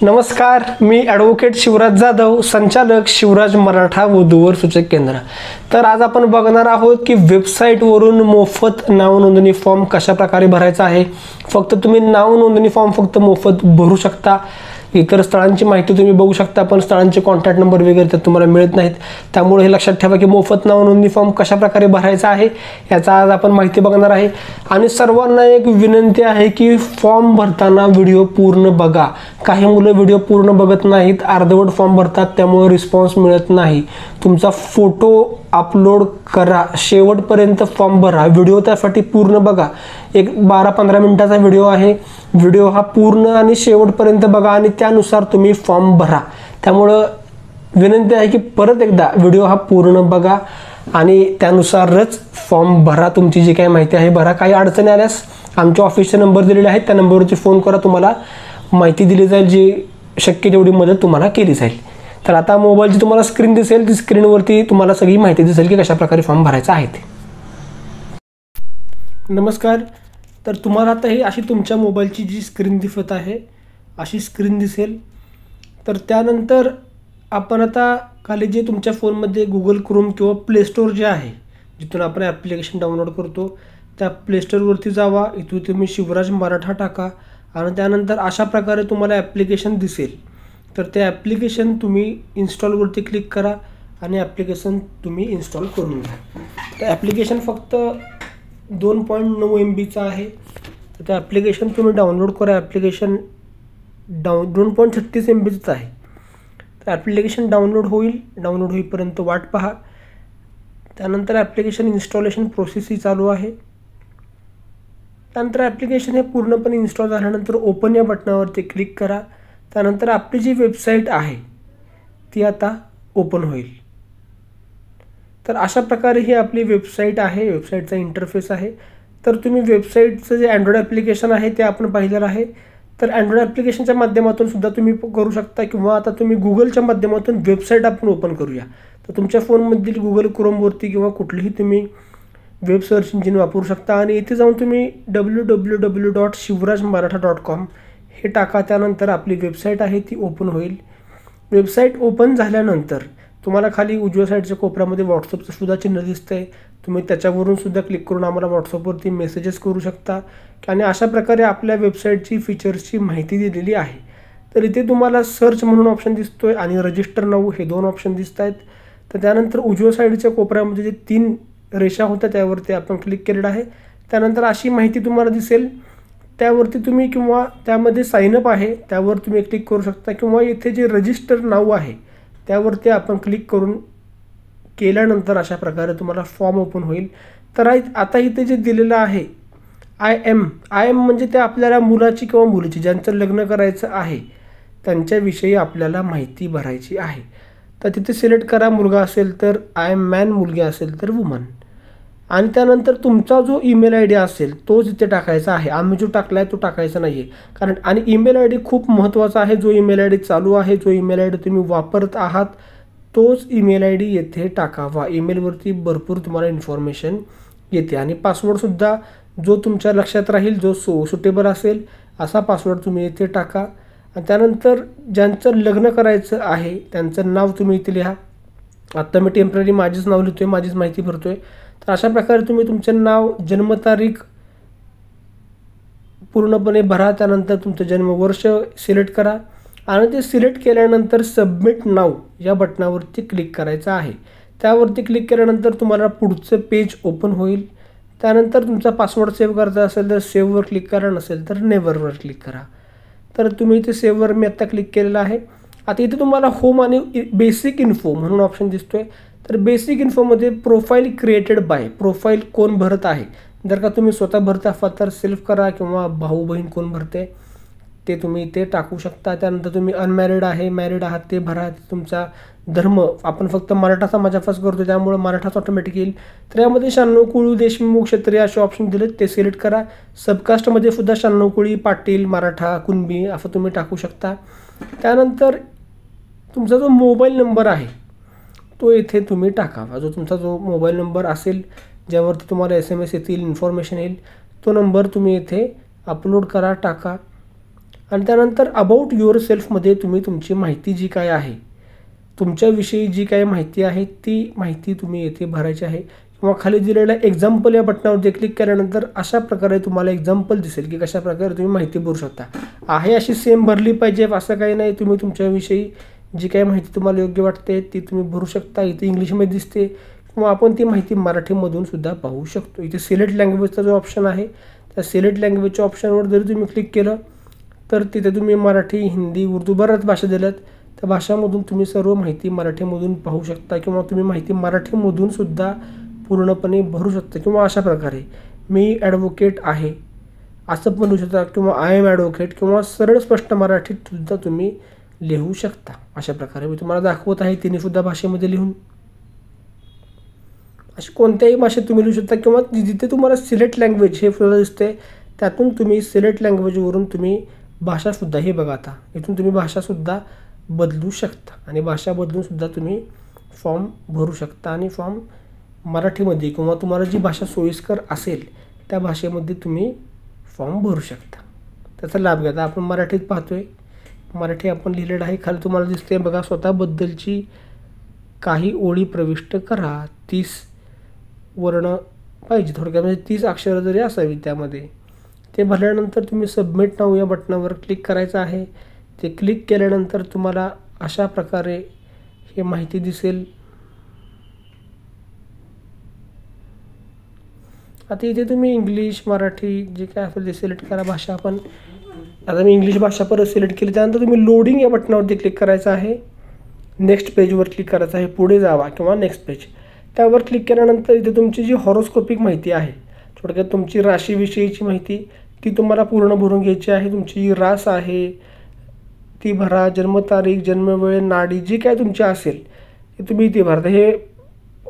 नमस्कार, मी ॲडव्होकेट शिवराज जाधव, संचालक शिवराज मराठा वधूवर सूचक केंद्र। तर आज आपण बघणार आहोत की वेबसाईटवरून मोफत नाव नोंदणी फॉर्म कशा प्रकारे भरायचा आहे। फक्त तुम्ही नाव नोंदणी फॉर्म फक्त मोफत भरू शकता। इतर स्थळांची माहिती तुम्ही बघू शकता, पण स्थळांचे कॉन्टॅक्ट नंबर वगैरे तर तुम्हाला मिळत नाहीत। त्यामुळे हे लक्षात ठेवा की मोफत नाव नोंदणी फॉर्म कशा प्रकारे भरायचा आहे याचा आज आपण माहिती बघणार आहे। आणि सर्वांना एक विनंती आहे की फॉर्म भरताना व्हिडिओ पूर्ण बघा। काही मुलं व्हिडिओ पूर्ण बघत नाहीत, अर्धवट फॉर्म भरतात, त्यामुळे रिस्पॉन्स मिळत नाही। तुमचा फोटो अपलोड करा, शेवटपर्यंत फॉर्म भरा, व्हिडिओ त्यासाठी पूर्ण बघा। एक 12-15 मिनिटाचा व्हिडिओ आहे, व्हिडिओ हा पूर्ण आणि शेवटपर्यंत बघा आणि त्यानुसार तुम्ही फॉर्म भरा। त्यामुळे विनंती आहे की परत एकदा व्हिडिओ हा पूर्ण बघा आणि त्यानुसारच फॉर्म भरा। तुमची जी काही माहिती आहे भरा। काही अडचणी आल्यास आमच्या ऑफिसचे नंबर दिलेले आहेत, त्या नंबरवरती फोन करा, तुम्हाला माहिती दिली जाईल, जी शक्य तेवढी मदत तुम्हाला केली जाईल। तर आता मोबाईलची तुम्हाला स्क्रीन दिसेल, ती स्क्रीनवरती तुम्हाला सगळी माहिती दिसेल की कशा प्रकारे फॉर्म भरायचा आहे ते। नमस्कार, तर तुम्हाला आता ही अशी तुमच्या मोबाईलची जी स्क्रीन दिसत आहे अशी स्क्रीन दिसेल। तर त्यानंतर आपण आता खाली जे तुमच्या फोनमध्ये गुगल क्रोम किंवा प्ले स्टोर जे आहे, जिथून आपण ॲप्लिकेशन डाउनलोड करतो, त्या प्ले स्टोरवरती जावा। इथून तुम्ही शिवराज मराठा टाका आणि त्यानंतर अशा प्रकारे तुम्हाला ॲप्लिकेशन दिसेल। तर ते ॲप्लिकेशन तुम्ही इन्स्टॉलवरती क्लिक करा आणि ॲप्लिकेशन तुम्ही इन्स्टॉल करून घ्या। तर ॲप्लिकेशन फक्त 2.9 MBचं आहे। तर ते ॲप्लिकेशन तुम्ही डाउनलोड करा। ॲप्लिकेशन 2.36 MBचं आहे। तर ॲप्लिकेशन डाउनलोड होईल, डाउनलोड होईपर्यंत वाट पहा। त्यानंतर ॲप्लिकेशन इन्स्टॉलेशन प्रोसेस ही चालू आहे। त्यानंतर ॲप्लिकेशन हे पूर्णपणे इन्स्टॉल झाल्यानंतर ओपन या बटनावरती क्लिक करा। त्यानंतर आपली जी वेबसाईट आहे ती आता ओपन होईल। तर अशा प्रकारे ही आपली वेबसाईट आहे, वेबसाईटचा इंटरफेस आहे। तर तुम्ही वेबसाईटचं जे अँड्रॉइड ॲप्लिकेशन आहे ते आपण पाहिलेलं आहे। तर अँड्रॉइड ॲप्लिकेशनच्या माध्यमातून सुद्धा तुम्ही करू शकता, किंवा आता तुम्ही गुगलच्या माध्यमातून वेबसाईट आपण ओपन करूया। तर तुमच्या फोनमधील गुगल क्रोमवरती किंवा कुठलीही तुम्ही वेब सर्च इंजिन वापरू शकता आणि इथे जाऊन तुम्ही www.shivrajmaratha.com हे टाका। त्यानंतर आपली वेबसाईट आहे ती ओपन होईल। वेबसाईट ओपन झाल्यानंतर तुम्हाला खाली उजव्या साईडच्या कोपऱ्यामध्ये व्हॉट्सअपचं सुद्धा चिन्ह दिसतंय, तुम्ही त्याच्यावरून सुद्धा क्लिक करून आम्हाला व्हॉट्सअपवरती मेसेजेस करू शकता। आणि अशा प्रकारे आपल्या वेबसाईटची फीचर्सची माहिती दिलेली आहे। तर इथे तुम्हाला सर्च म्हणून ऑप्शन दिसतोय आणि रजिस्टर नाऊ हे 2 ऑप्शन दिसत आहेत। तर त्यानंतर उजव्या साईडच्या कोपऱ्यामध्ये जे 3 रेषा होत्या त्यावरती आपण क्लिक केलेलं आहे। त्यानंतर अशी माहिती तुम्हाला दिसेल, त्यावरती तुम्ही किंवा त्यामध्ये साइनअप आहे त्यावर तुम्ही क्लिक करू शकता, किंवा इथे जे रजिस्टर नाव आहे त्यावरती आपण क्लिक करून केल्यानंतर अशा प्रकारे तुम्हाला फॉर्म ओपन होईल। तर आता इथे जे दिलेलं आहे आय एम म्हणजे ते आपल्याला मुलाची किंवा मुलीची ज्यांचं लग्न करायचं आहे त्यांच्याविषयी आपल्याला माहिती भरायची आहे। तर तिथे सिलेक्ट करा, मुलगा असेल तर आय एम मॅन, मुलगी असेल तर वुमन। आणि त्यानंतर तुमचा जो ईमेल ID असेल तोच इथे टाकायचा आहे। आम्ही जो टाकला आहे तो टाकायचा नाही आहे, कारण आणि ईमेल ID खूप महत्त्वाचा आहे। जो ईमेल ID चालू आहे, जो ईमेल ID तुम्ही वापरत आहात तोच ईमेल ID येथे टाकावा। ईमेलवरती भरपूर तुम्हाला इन्फॉर्मेशन येते। आणि पासवर्डसुद्धा जो तुमच्या लक्षात राहील, जो सुटेबल असेल असा पासवर्ड तुम्ही इथे टाका। आणि त्यानंतर ज्यांचं लग्न करायचं आहे त्यांचं नाव तुम्ही इथे लिहा। आत्ता मी टेम्पररी माझीच नाव लिहितोय, माझीच माहिती भरतोय। तर अशा प्रकारे तुम्ही तुमचं नाव, जन्मतारीख पूर्णपणे भरा। त्यानंतर तुमचं जन्मवर्ष सिलेक्ट करा आणि ते सिलेक्ट केल्यानंतर सबमिट नाव या बटनावरती क्लिक करायचं आहे। त्यावरती क्लिक केल्यानंतर तुम्हाला पुढचं पेज ओपन होईल। त्यानंतर तुमचा पासवर्ड सेव्ह करायचा असेल तर सेव्हवर क्लिक करा, नसेल तर नेव्हरवर क्लिक करा। तर तुम्ही इथे सेव्हवर मी आत्ता क्लिक केलेलं आहे। आता इथे तुम्हाला होम आणि बेसिक इन्फो म्हणून ऑप्शन दिसतोय। तर बेसिक इन्फोमध्ये प्रोफाईल क्रिएटेड बाय, प्रोफाईल कोण भरत आहे, जर का तुम्ही स्वतः भरत असाल तर सेल्फ करा, किंवा भाऊ बहीण कोण भरते ते तुम्ही इथे टाकू शकता। त्यानंतर तुम्ही अनमॅरिड आहे, मॅरिड आहात ते भरा। तुमचा धर्म, आपण फक्त मराठा समाजापास करतो त्यामुळे मराठाच ऑटोमॅटिक येईल। तर यामध्ये 96 कुळी, देशमुख, क्षत्रिय असे ऑप्शन दिलेत, ते सिलेक्ट करा। सबकास्टमध्ये सुद्धा 96 कुळी, पाटील, मराठा, कुणबी असं तुम्ही टाकू शकता। त्यानंतर तुमचा जो मोबाईल नंबर आहे तो इथे तुम्ही टाकावा। तुमचा जो मोबाईल नंबर असेल ज्यावरती तुम्हाला SMS येतील, इन्फॉर्मेशन येईल, तो नंबर तुम्ही इथे अपलोड करा, टाका। आणि त्यानंतर अबाउट युअर सेल्फमध्ये तुम्ही तुमची माहिती जी काय आहे, तुमच्याविषयी जी काही माहिती आहे ती माहिती तुम्ही येथे भरायची आहे. किंवा खाली दिलेल्या एक्झाम्पल या बटनावरती क्लिक केल्यानंतर अशा प्रकारे तुम्हाला एक्झाम्पल दिसेल की कशा प्रकारे तुम्ही माहिती भरू शकता. आहे अशी सेम भरली पाहिजे असं काही नाही. तुम्ही तुमच्याविषयी जी काही माहिती तुम्हाला योग्य वाटते ती तुम्ही भरू शकता. इथे इंग्लिशमध्ये दिसते किंवा आपण ती माहिती मराठीमधून सुद्धा पाहू शकतो. इथे सिलेक्ट लँग्वेजचा जो ऑप्शन आहे त्या सिलेक्ट लँग्वेजच्या ऑप्शनवर जरी तुम्ही क्लिक केलं तर तिथे तुम्ही मराठी, हिंदी, उर्दू बऱ्याच भाषा दिल्यात. त्या भाषांमधून तुम्ही सर्व माहिती मराठीमधून पाहू शकता किंवा तुम्ही माहिती मराठीमधून सुद्धा पूर्णपणे भरू शकता. किंवा अशा प्रकारे मी ॲडव्होकेट आहे असं पण लिहू शकता किंवा आय एम ॲडव्होकेट किंवा सरळ स्पष्ट मराठीत सुद्धा तुम्ही लिहू शकता. अशा प्रकारे मी तुम्हाला दाखवत आहे तिन्हीसुद्धा भाषेमध्ये लिहून. अशी कोणत्याही भाषेत तुम्ही लिहू शकता किंवा जिथे तुम्हाला सिलेक्ट लँग्वेज हे सुद्धा दिसते त्यातून तुम्ही सिलेक्ट लँग्वेजवरून तुम्ही भाषासुद्धा, हे बघा आता इथून तुम्ही भाषासुद्धा बदलू शकता आणि भाषा बदलूनसुद्धा तुम्ही फॉर्म भरू शकता. आणि फॉर्म मराठीमध्ये किंवा तुम्हाला जी भाषा सोयीस्कर असेल त्या भाषेमध्ये तुम्ही फॉर्म भरू शकता. त्याचा लाभ घ्या. आपण मराठीत पाहतोय, मराठी आपण लिहिलेलं आहे. खाली तुम्हाला दिसते बघा, स्वतःबद्दलची काही ओळी प्रविष्ट करा. 30 वर्ण पाहिजे, थोडक्यात म्हणजे 30 अक्षरं जरी असावी त्यामध्ये. ते भरल्यानंतर तुम्ही सबमिट नाऊ या बटनावर क्लिक करायचं आहे. ते क्लिक केल्यानंतर तुम्हाला अशा प्रकारे हे माहिती दिसेल. आता इथे तुम्ही इंग्लिश, मराठी जे काय असेल ते सिलेक्ट करा भाषा. आपण आता मी इंग्लिश भाषा परत सिलेक्ट केली. त्यानंतर तुम्ही लोडिंग या बटनावरती क्लिक करायचं आहे. नेक्स्ट पेजवर क्लिक करायचं आहे, पुढे जावा किंवा नेक्स्ट पेज. त्यावर क्लिक केल्यानंतर इथे तुमची जी हॉरोस्कोपिक माहिती आहे, थोडक्यात तुमची राशीविषयीची माहिती ती तुम्हाला पूर्ण भरून घ्यायची आहे. तुमची जी रास आहे ती भरा, जन्मतारीख, जन्मवेळ, नाडी जी काय तुमची असेल ती तुम्ही इथे भरता. हे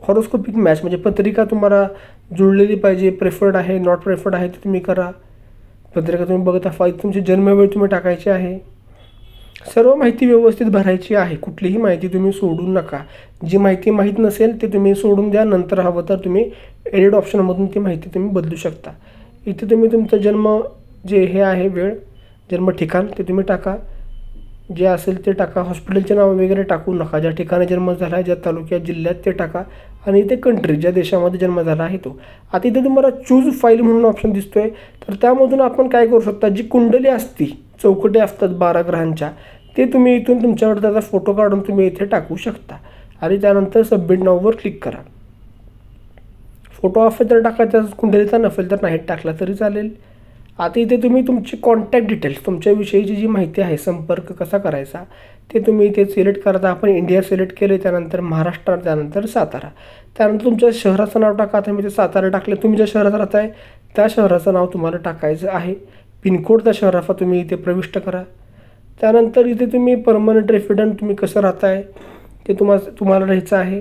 हॉरोस्कोपिक मॅच म्हणजे पत्रिका तुम्हाला जुळलेली पाहिजे. प्रेफर्ड आहे, नॉट प्रेफर्ड आहे ते तुम्ही करा. पत्रिका तुम्ही बघत असाल, तुमची जन्मवेळ तुम्ही टाकायची आहे. सर्व माहिती व्यवस्थित भरायची आहे. कुठलीही माहिती तुम्ही सोडू नका. जी माहिती माहीत नसेल ते तुम्ही सोडून द्या. नंतर हवं तर तुम्ही एडिट ऑप्शनमधून ती माहिती तुम्ही बदलू शकता. इथे तुम्ही तुमचं जन्म जे हे आहे वेळ, जन्म ठिकाण ते तुम्ही टाका. जे असेल ते टाका. हॉस्पिटलचे नाव वगैरे टाकू नका. ज्या ठिकाणी जन्म झाला आहे, ज्या तालुक्यात, जिल्ह्यात ते टाका. आणि इथे कंट्री, ज्या देशामध्ये जन्म झाला आहे तो. आता इथे तुम्हाला चूज फाईल म्हणून ऑप्शन दिसतोय. तर त्यामधून आपण काय करू शकता, जी कुंडली असती, चौकटे असतात 12 ग्रहांच्या, ते तुम्ही इथून तुमच्यावर त्याचा फोटो काढून तुम्ही इथे टाकू शकता. आणि त्यानंतर सबमिट नाऊवर क्लिक करा. फोटो असेल तर टाका, त्या कुंडलीचा नसेल तर नाही टाकला तरी चालेल. आता इथे तुम्ही तुमची कॉन्टॅक्ट डिटेल्स, तुमच्याविषयीची जी माहिती आहे, संपर्क कसा करायचा ते तुम्ही इथे सिलेक्ट करता. आपण इंडिया सिलेक्ट केले, त्यानंतर महाराष्ट्र, त्यानंतर सातारा. त्यानंतर तुमच्या शहराचं नाव टाका. आता मी ते सातारा टाकले. तुम्ही ज्या शहरात राहताय त्या शहराचं नाव तुम्हाला टाकायचं आहे. पिनकोड त्या शहराचा तुम्ही इथे प्रविष्ट करा. त्यानंतर इथे तुम्ही परमनंट रेसिडेंट तुम्ही कसं राहताय ते तुम्हाला राहायचं आहे.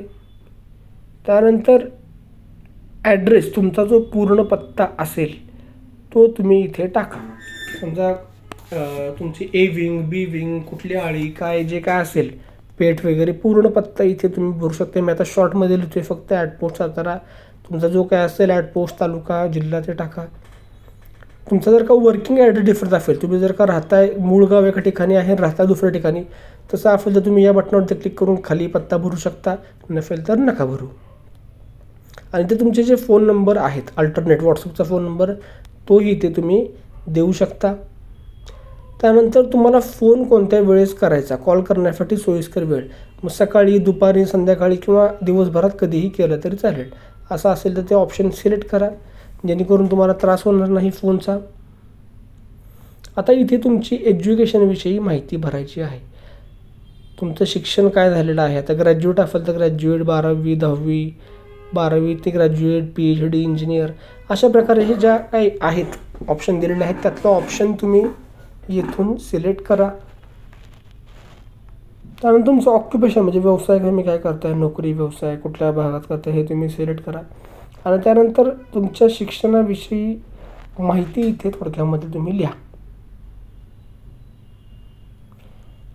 त्यानंतर ॲड्रेस, तुमचा जो पूर्ण पत्ता असेल तो तुम्ही इथे टाका. समजा तुमची ए विंग, बी विंग, कुठली आळी, काय जे काय असेल, पेठ वगैरे पूर्ण पत्ता इथे तुम्ही भरू शकता. मी आता शॉर्टमध्ये लिहितोय फक्त ॲटपोस्ट सातारा. तुमचा जो काय असेल ॲटपोस्ट, तालुका, जिल्हा ते टाका. तुमचा जर का वर्किंग ॲड्रेस डिफरंट असेल, तुम्ही जर का राहताय मूळ गाव एका ठिकाणी आहे, राहता दुसऱ्या ठिकाणी, तसं असेल तर तुम्ही या बटनावरती क्लिक करून खाली पत्ता भरू शकता. नसेल तर नका भरू. आणि ते तुमचे जे फोन नंबर आहेत, अल्टरनेट व्हॉट्सअपचा फोन नंबर, तोही इथे तुम्ही देऊ शकता. त्यानंतर तुम्हाला फोन कोणत्या वेळेस करायचा, कॉल करण्यासाठी सोयीस्कर वेळ, मग सकाळी, दुपारी, संध्याकाळी किंवा दिवसभरात कधीही केलं तरी चालेल. असं असेल तर ते ऑप्शन सिलेक्ट करा, जेणेकरून तुम्हाला त्रास होणार नाही फोनचा. आता इथे तुमची एज्युकेशनविषयी माहिती भरायची आहे. तुमचं शिक्षण काय झालेलं आहे. आता ग्रॅज्युएट असेल तर ग्रॅज्युएट, 12वी, 10वी, 12वी ते ग्रॅज्युएट, PhD, इंजिनियर, अशा प्रकारे हे ज्या काही आहेत ऑप्शन दिलेले आहेत त्यातलं ऑप्शन तुम्ही येथून सिलेक्ट करा. त्यानंतर तुमचं ऑक्युपेशन म्हणजे व्यवसाय तुम्ही काय करताय, नोकरी, व्यवसाय कुठल्या भागात करताय हे तुम्ही सिलेक्ट करा. आणि त्यानंतर तुमच्या शिक्षणाविषयी माहिती इथे थोडक्यामध्ये तुम्ही लिहा.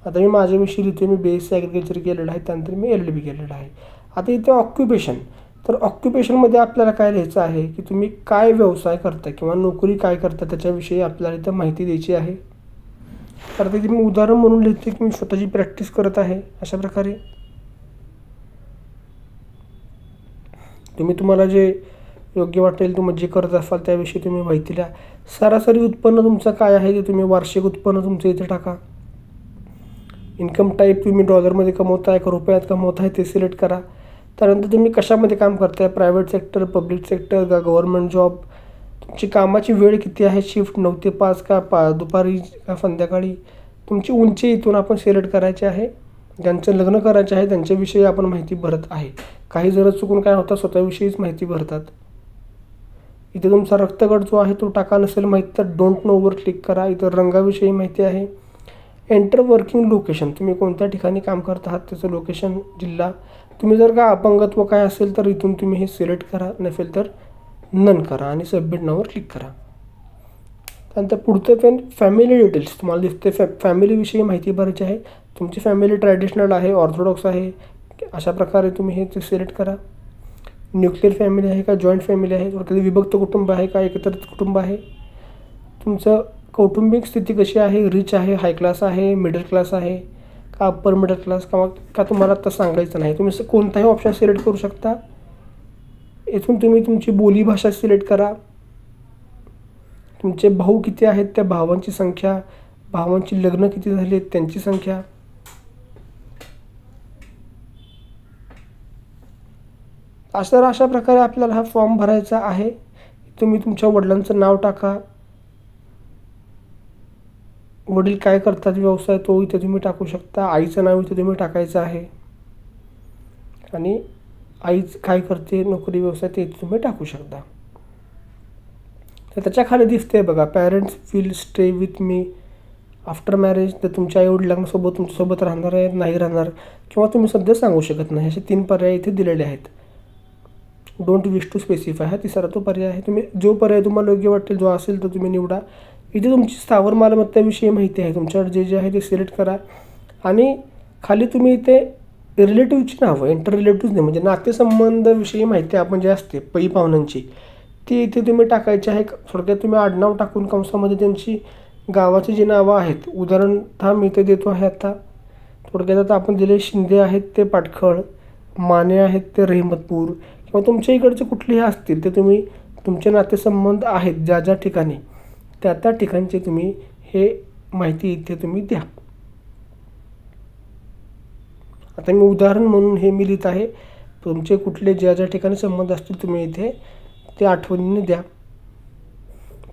आता मी माझ्याविषयी लिहितो. मी BSc ॲग्रिकल्चर केलेलं आहे, त्यानंतर मी LLB केलेलं आहे. आता इथे ऑक्युपेशन, तर ऑक्युपेशनमध्ये आपल्याला काय लिहायचं आहे की तुम्ही काय व्यवसाय करता किंवा नोकरी काय करता त्याच्याविषयी आपल्याला इथं माहिती द्यायची आहे. तर ते मी उदाहरण म्हणून लिहिते की मी स्वतःची प्रॅक्टिस करत आहे. अशा प्रकारे तुम्हाला जे योग्य वाटेल तुम्ही जे करत असाल त्याविषयी तुम्ही माहिती द्या. सरासरी उत्पन्न तुमचं काय आहे ते तुम्ही वार्षिक उत्पन्न तुमचं इथे टाका. इन्कम टाईप तुम्ही डॉलरमध्ये कमवताय का रुपयात कमवताय ते सिलेक्ट करा. त्यानंतर तुम्ही कशामध्ये काम करताय, प्रायव्हेट सेक्टर, पब्लिक सेक्टर का गव्हर्नमेंट जॉब, तुमची कामाची वेळ किती आहे, शिफ्ट 9 ते 5 का दुपारी का संध्याकाळी, तुमची उंची इथून आपण सिलेक्ट करायची आहे. ज्यांचं लग्न करायचं आहे त्यांच्याविषयी आपण माहिती भरत आहे. काही जर चुकून काय होतं स्वतःविषयीच माहिती भरतात. इथे तुमचा रक्तगट जो आहे तो टाका. नसेल माहिती तर डोंट नोवर क्लिक करा. इथं रंगाविषयी माहिती आहे. एंटर वर्किंग लोकेशन, तुम्ही कोणत्या ठिकाणी काम करत आहात त्याचं लोकेशन, जिल्हा. तुम्ही जर का अपंगत्व काय असेल तर इथून तुम्ही हे सिलेक्ट करा, नसेल तर नन करा आणि सबमिट नावावर क्लिक करा. त्यानंतर पुढचं पेन फॅमिली डिटेल्स तुम्हाला दिसते. फॅमिलीविषयी माहिती भरायची आहे. तुमची फॅमिली ट्रॅडिशनल आहे, ऑर्थोडॉक्स आहे, अशा प्रकारे तुम्ही हे सिलेक्ट करा. न्यूक्लिअर फॅमिली आहे का जॉईंट फॅमिली आहे, कधी विभक्त कुटुंब आहे का एकत्रित कुटुंब आहे, तुमचं कौटुंबिक स्थिती कशी आहे, रिच आहे, हाय क्लास आहे, मिडल क्लास आहे का अप्पर मिडल क्लास का तुम्हाला आता सांगायचं नाही. तुम्ही कोणताही ऑप्शन सिलेक्ट करू शकता. इथून तुम्ही तुमची बोलीभाषा सिलेक्ट करा. तुमचे भाऊ किती आहेत त्या भावांची संख्या, भावांची लग्न किती झाली आहेत त्यांची संख्या. अशा प्रकारे आपल्याला हा फॉर्म भरायचा आहे. तुम्ही तुमच्या वडिलांचं नाव टाका. वडील काय करतात व्यवसाय तो इथे तुम्ही टाकू शकता. आईचं नाव इथे तुम्ही टाकायचं आहे आणि आईच काय करते नोकरी व्यवसाय ते इथे तुम्ही टाकू शकता. तर त्याच्या खाली दिसते बघा, parents will stay with me after marriage. तर तुमच्या आईवडिलांसोबत तुमच्यासोबत राहणार आहेत, नाही राहणार, किंवा तुम्ही सध्या सांगू शकत नाही. असे 3 पर्याय इथे दिलेले आहेत. डोंट विश टू स्पेसिफाय हा तिसरा तो पर्याय आहे. तुम्ही जो पर्याय तुम्हाला योग्य वाटेल जो असेल तो तुम्ही निवडा. इथे तुमची स्थावर मालमत्तेविषयी माहिती आहे. तुमच्याकडे जे आहे ते सिलेक्ट करा आणि खाली तुम्ही इथे रिलेटिव्हची नावं, इंटर रिलेटिव्ह नाही म्हणजे नातेसंबंधाविषयी माहिती आपण जे असते पै पाहुण्यांची ती इथे तुम्ही टाकायची आहे. थोडक्यात तुम्ही आडनाव टाकून कंसामध्ये त्यांची गावाची जी नावं आहेत, उदाहरण मी इथे देतो आहे आता. थोडक्यात आता आपण दिले शिंदे आहेत ते पाटखळ, माने आहेत ते रहिमतपूर, किंवा तुमच्या इकडचे कुठलेही असतील ते तुम्ही तुमचे नातेसंबंध आहेत ज्या ज्या ठिकाणी त्या ठिकाणचे तुम्ही हे माहिती इथे तुम्ही द्या. आता मी उदाहरण म्हणून हे मी लिहित आहे. तुमचे कुठले ज्या ज्या ठिकाणी संबंध असतील तुम्ही इथे ते आठवणीने द्या.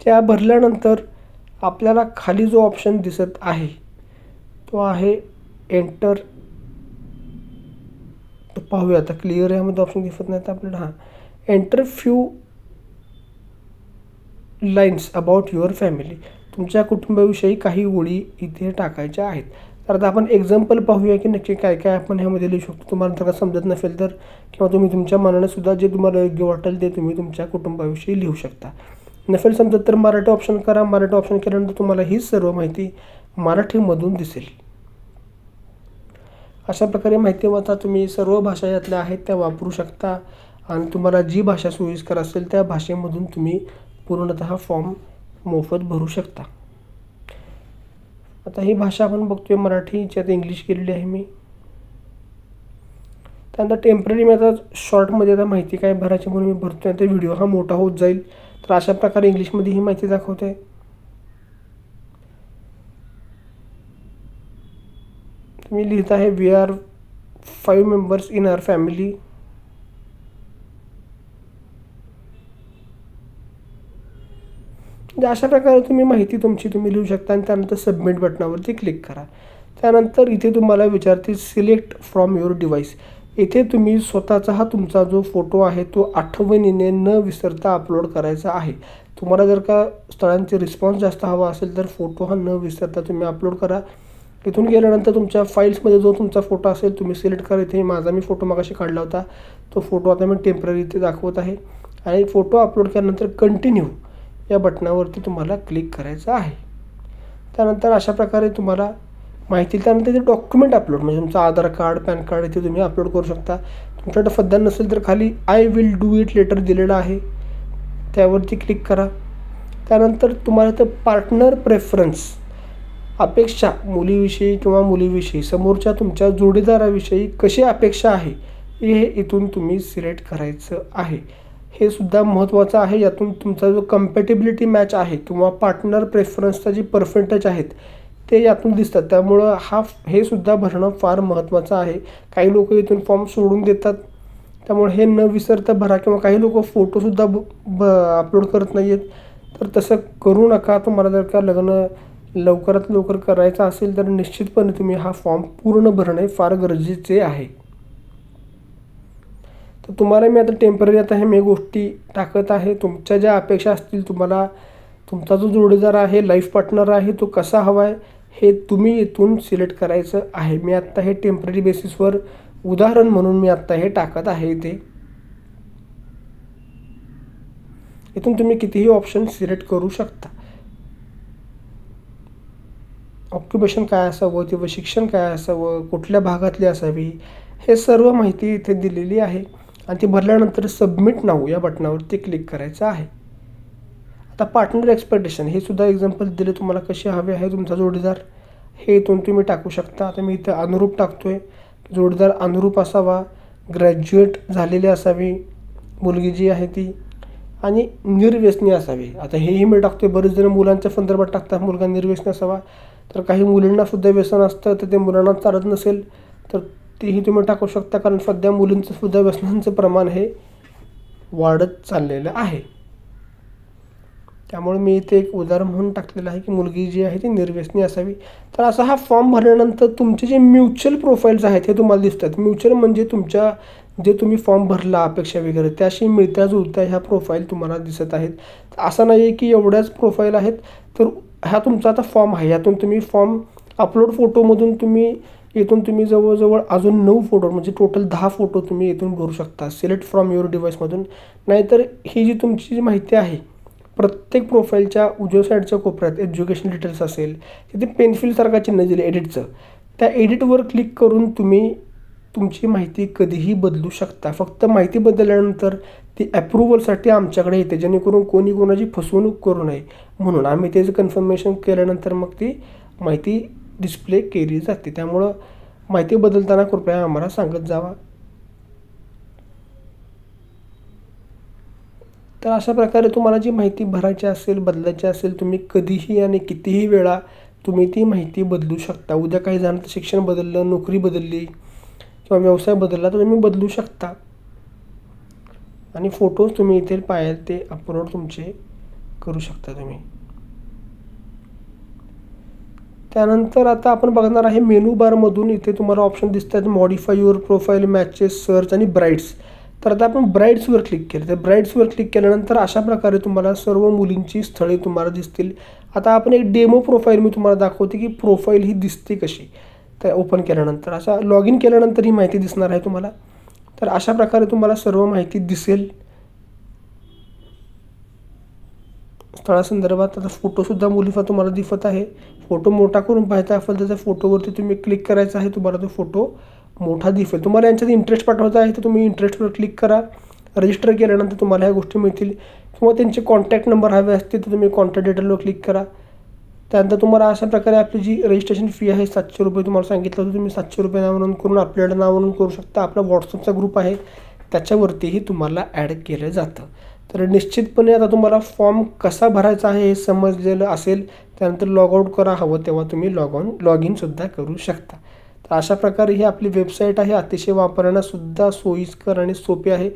त्या भरल्यानंतर आपल्याला खाली जो ऑप्शन दिसत आहे तो आहे एंटर. तर पाहूया आता क्लिअर यामध्ये ऑप्शन दिसत नाही तर आपल्याला enter few lines about your family. तुमच्या कुटुंबाविषयी काही ओळी इथे टाकायच्या आहेत. तर आता आपण एक्झाम्पल पाहूया की नक्की काय काय आपण ह्यामध्ये लिहू शकतो. तुम्हाला जर का समजत नसेल तर किंवा तुम्ही तुमच्या मनाने सुद्धा जे तुम्हाला योग्य वाटेल ते तुम्ही तुमच्या कुटुंबाविषयी लिहू शकता. नसेल समजत तर मराठी ऑप्शन करा. मराठी ऑप्शन केल्यानंतर तुम्हाला हीच सर्व माहिती मराठीमधून दिसेल. अशा प्रकारे माहिती वाचा. तुम्ही सर्व भाषा यातल्या आहेत त्या वापरू शकता आणि तुम्हाला जी भाषा सोयीस्कर असेल त्या भाषेमधून तुम्ही पूर्णतः फॉर्म मोफत भरू शकता. आता ही भाषा आपण बघतोय मराठी, जी आता इंग्लिश केलेली आहे मी. त्यानंतर टेम्पररी मी आता शॉर्टमध्ये आता माहिती काय भरायची म्हणून मी भरतोय. तर व्हिडिओ हा मोठा होत जाईल. तर अशा प्रकारे इंग्लिशमध्ये ही माहिती दाखवते. मी लिहित आहे we are 5 members in our family. अशा प्रकारे तुम्ही माहिती तुमची तुम्ही लिहू शकता आणि त्यानंतर सबमिट बटनावरती क्लिक करा. त्यानंतर इथे तुम्हाला विचारते सिलेक्ट फ्रॉम युअर डिव्हाइस. इथे तुम्ही स्वतःचा हा तुमचा जो फोटो आहे तो आठवणीने न विसरता अपलोड करायचा आहे. तुम्हाला जर का स्थळांचे रिस्पॉन्स जास्त हवा असेल तर फोटो हा न विसरता तुम्ही अपलोड करा. इथून गेल्यानंतर तुमच्या फाईल्समध्ये जो तुमचा फोटो असेल तुम्ही सिलेक्ट करा. इथे माझा मी फोटो मगाशी काढला होता तो फोटो आता मी टेम्पररी इथे दाखवत आहे आणि फोटो अपलोड केल्यानंतर कंटिन्यू या बटनावरती तुम्हाला क्लिक करायचं आहे. त्यानंतर अशा प्रकारे तुम्हाला माहिती. त्यानंतर इथे डॉक्युमेंट अपलोड म्हणजे तुमचं आधार कार्ड, पॅन कार्ड इथे तुम्ही अपलोड करू शकता. तुमच्याकडे सध्या नसेल तर खाली I will do it later दिलेलं आहे त्यावरती क्लिक करा. त्यानंतर तुम्हाला इथं पार्टनर प्रेफरन्स अपेक्षा मुलीविषयी किंवा मुलीविषयी समोरच्या तुमच्या जोडीदाराविषयी कशी अपेक्षा आहे हे इथून तुम्ही सिलेक्ट करायचं आहे. हे सुद्धा महत्त्वाचं आहे. यातून तुमचा जो कम्पॅटिबिलिटी मॅच आहे किंवा पार्टनर प्रेफरन्सचा जी पर्सेंटेज आहेत ते यातून दिसतात. त्यामुळं हे सुद्धा भरणं फार महत्त्वाचं आहे. काही लोक इथून फॉर्म सोडून देतात, त्यामुळे हे न विसरता भरा. किंवा काही लोक फोटोसुद्धा अपलोड करत नाही आहेत, तर तसं करू नका. तुम्हाला जर का लग्न लवकरात लवकर करायचं असेल तर निश्चितपणे तुम्ही हा फॉर्म पूर्ण भरणे फार गरजेचे आहे. तर तुम्हाला मी आता टेम्पररी आता हे मी गोष्टी टाकत आहे. तुमच्या ज्या अपेक्षा असतील, तुम्हाला तुमचा जो जोडीदार आहे, लाईफ पार्टनर आहे, तो कसा हवा आहे हे तुम्ही इथून सिलेक्ट करायचं आहे. मी आत्ता हे टेम्पररी बेसिसवर उदाहरण म्हणून मी आत्ता हे टाकत आहे. इथून तुम्ही कितीही ऑप्शन सिलेक्ट करू शकता. ऑक्युपेशन काय असावं, किंवा शिक्षण काय असावं, कुठल्या भागातली असावी, हे सर्व माहिती इथे दिलेली आहे. आणि ती भरल्यानंतर सबमिट नाऊ या बटनावरती क्लिक करायचं आहे. आता पार्टनर एक्सपेक्टेशन हे सुद्धा एक्झाम्पल दिले तुम्हाला कसे हवे आहे तुमचा जोडीदार, हे इथून तुम्ही टाकू शकता. आता मी इथं अनुरूप टाकतोय. जोडीदार अनुरूप असावा, ग्रॅज्युएट झालेली असावी मुलगी जी आहे ती, आणि निर्व्यसनी असावी. आता हेही मी टाकतोय. बरेच जण मुलांच्या संदर्भात टाकतात मुलगा निर्व्यसनी असावा, तर काही मुलींनासुद्धा व्यसन असतं, तर ते मुलांना चालत नसेल तर तेही तुम्ही टाकू शकता. कारण सध्या मुलींचं सुद्धा व्यसनांचं प्रमाण हे वाढत चाललेलं आहे. त्यामुळे मी इथे एक उदाहरण म्हणून टाकलेलं आहे की मुलगी जी आहे ती निर्व्यसनी असावी. तर असा हा फॉर्म भरल्यानंतर तुमचे जे म्युच्युअल प्रोफाईल्स आहेत हे तुम्हाला दिसतात. म्युच्युअल म्हणजे तुमच्या जे तुम्ही फॉर्म भरला अपेक्षा वगैरे त्याशी मिळत्या जुळत्या ह्या प्रोफाईल तुम्हाला दिसत आहेत. असं नाही आहे की एवढ्याच प्रोफाईल आहेत, तर हा तुमचा आता फॉर्म आहे. यातून तुम्ही फॉर्म अपलोड फोटोमधून तुम्ही जवळजवळ अजून 9 फोटो म्हणजे टोटल 10 फोटो तुम्ही इथून भरू शकता सिलेक्ट फ्रॉम युअर डिव्हाइसमधून. नाहीतर ही जी तुमची जी माहिती आहे प्रत्येक प्रोफाईलच्या उजव्या साईडच्या कोपऱ्यात एज्युकेशन डिटेल्स असेल, तिथे पेन्सिलसारखा चिन्ह दिले एडिटचं, त्या एडिटवर क्लिक करून तुम्ही तुमची माहिती कधीही बदलू शकता. फक्त माहिती बदलल्यानंतर ती ॲप्रुव्हलसाठी आमच्याकडे येते, जेणेकरून कोणी कोणाची फसवणूक करू नये म्हणून आम्ही त्याचं कन्फर्मेशन केल्यानंतर मग ती माहिती डिस्प्ले केली जाते. त्यामुळं माहिती बदलताना कृपया आम्हाला सांगत जावा. तर अशा प्रकारे तुम्हाला जी माहिती भरायची असेल, बदलायची असेल, तुम्ही कधीही आणि कितीही वेळा तुम्ही ती माहिती बदलू शकता. उद्या काही जणांचं शिक्षण बदललं, नोकरी बदलली किंवा व्यवसाय बदलला तर तुम्ही बदलू शकता. आणि फोटोज तुम्ही इथे पाहिजे ते अपलोड तुमचे करू शकता तुम्ही. त्यानंतर आता आपण बघणार आहे मेनू बारमधून इथे तुम्हाला ऑप्शन दिसतात modify your profile, matches, search आणि ब्राईड्स. तर आता आपण ब्राईड्सवर क्लिक केलं. तर ब्राईड्सवर क्लिक केल्यानंतर अशा प्रकारे तुम्हाला सर्व मुलींची स्थळे तुम्हाला दिसतील. आता आपण एक डेमो प्रोफाईल मी तुम्हाला दाखवते की प्रोफाईल ही दिसते कशी. तर ओपन केल्यानंतर अशा लॉग इन केल्यानंतर ही माहिती दिसणार आहे तुम्हाला. तर अशा प्रकारे तुम्हाला सर्व माहिती दिसेल स्थळासंदर्भात. आता फोटोसुद्धा मुलीचा तुम्हाला दिसत आहे. फोटो मोठा करून पाहायचा असेल त्याच्या फोटोवरती तुम्ही क्लिक करायचं आहे. तुम्हाला तो फोटो मोठा दिसेल. तुम्हाला यांच्यात इंटरेस्ट पाठवायचा आहे तर तुम्ही इंटरेस्टवर क्लिक करा. रजिस्टर केल्यानंतर तुम्हाला ह्या गोष्टी मिळतील. किंवा त्यांचे कॉन्टॅक्ट नंबर हवे असतील तर तुम्ही कॉन्टॅक्ट डिटेलवर क्लिक करा. त्यानंतर तुम्हाला अशा प्रकारे आपली जी रजिस्ट्रेशन फी आहे 700 रुपये तुम्हाला सांगितलं होतं. तुम्ही 700 रुपये नाव नोंद करून आपल्याला नाव नोंद करू शकता. आपला व्हॉट्सअपचा ग्रुप आहे त्याच्यावरतीही तुम्हाला ॲड केलं जातं. तर निश्चितपणे आता तुम्हाला फॉर्म कसा भरायचा आहे हे समजलेलं असेल. त्यानंतर लॉग आउट करा हवं तेव्हा तुम्ही लॉग इनसुद्धा करू शकता. तर अशा प्रकारे ही आपली वेबसाईट आहे. अतिशय वापरण्यासुद्धा सोयीस्कर आणि सोपी आहे.